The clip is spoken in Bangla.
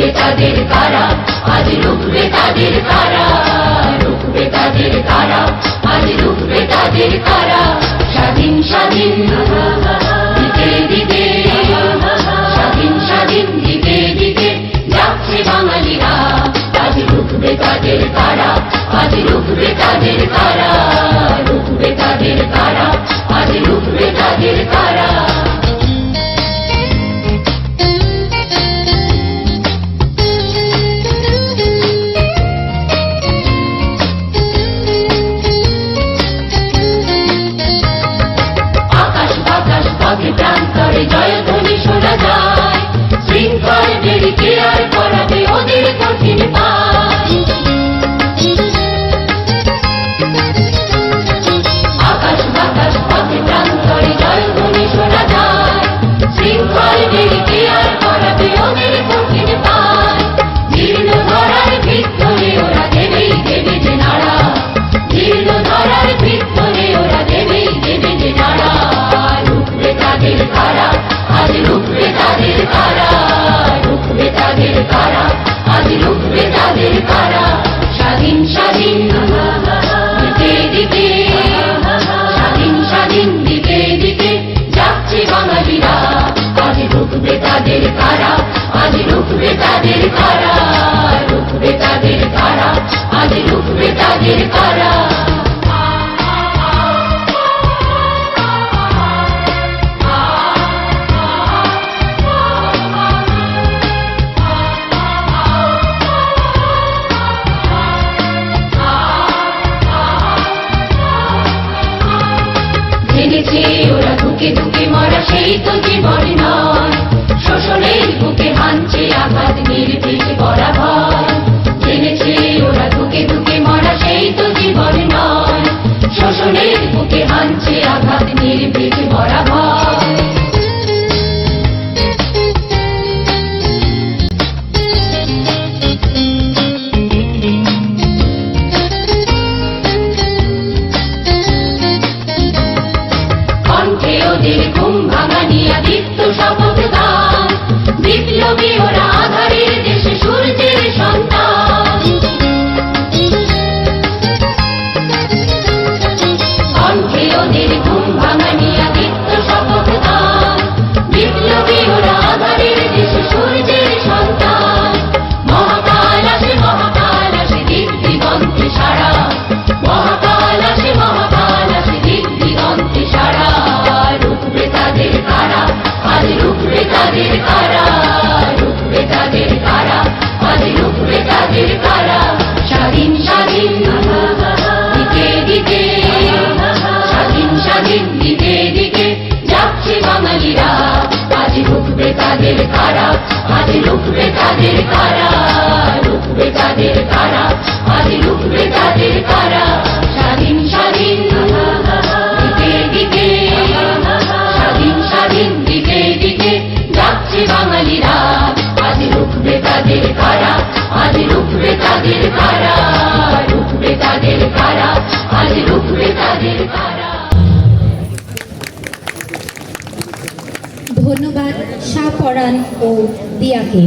রুখবে তাদের কারা, আজ রুখবে তাদের কারা, রুখবে তাদের কারা, আজ রুখবে তাদের কারা। স্বাধীন স্বাধীন দিতে দিতে, স্বাধীন স্বাধীন দিতে দিতে যাচ্ছে বাঙালিরা, আজ রুখবে তাদের কারা, আজ রুখবে তাদের কারা, রুখবে তাদের কারা, আজ রুখবে তাদের কারা। প্রান্তরে জয়ধ্বনি শোনা যায়, শৃঙ্খল বেরিকে আর করাবে ওদের কঠিন পায়। আকাশ বাতাস পথে প্রান্তরে জয়ধ্বনি শোনা যায়, শৃঙ্খল বেরিকে আর করাবে ওদের কঠিন পায়। জীর্ণ ধরার ভিতরে ওরা দেবেই দেবে যে নাড়া, জীর্ণ ধরার ভিতরে ওরা দেবেই দেবে যে নাড়া। তাদের কারা, আজ রুখবে তাদের কারা, রুখবে তাদের কারা, আজ রুখবে তাদের কারা। স্বাধীন স্বাধীন দিতে দিতে, স্বাধীন স্বাধীন দিতে দিতে যাচ্ছে বাঙালিরা, আজ রুখবে তাদের কারা, আজ রুখবে তাদের কারা, রুখবে তাদের কারা, আজ রুখবে তাদের কারা। জেনেছে ওরা ধুকে ধুকে মরা সেই তো জীবন নয়, শোষণের বুকে হানছে আঘাত নির্ভীক করা ভয়। জেনেছে ওরা ধুকে ধুকে মরা সেই তো জীবন নয়, শোষণের বুকে হানছে আঘাত নির্ভীক করা ভয়। ওদের ঘুম ভাঙানিয়া দীপ্ত শপথ গান, বিপ্লবী ওরা আধারের দেশে সূর্যের সন্তান। কণ্ঠে ওদের ঘুম ভাঙানিয়া দীপ্ত শপথ গান, বিপ্লবী ওরা আধারের দেশে সূর্যের সন্তান। মহাকাল আসে দিক দিগন্তে সারা, মহাকাল আসে দিক দিগন্তে সারা। রুখবে তাদের কারা, আজ রুখবে তাদের কারা, রুখবে তাদের কারা, আজ রুখবে তাদের কারা। স্বাধীন স্বাধীন দিতে দিতে, স্বাধীন স্বাধীন দিতে দিতে যাচ্ছে বাঙালিরা, আজ রুখবে তাদের কারা, আজ রুখবে তাদের কারা, রুখবে তাদের কারা, আজ রুখবে তাদের কারা। স্বাধীন স্বাধীন দিতে দিতে, স্বাধীন স্বাধীন দিতে দিতে যাচ্ছে বাঙালিরা, আজ রুখবে তাদের কারা, আজ রুখবে তাদের কারা, রুখবে তাদের কারা, আজ রুখবে তাদের কারা। ধন্যবাদ শাহ পরাণ ও দিয়াকে।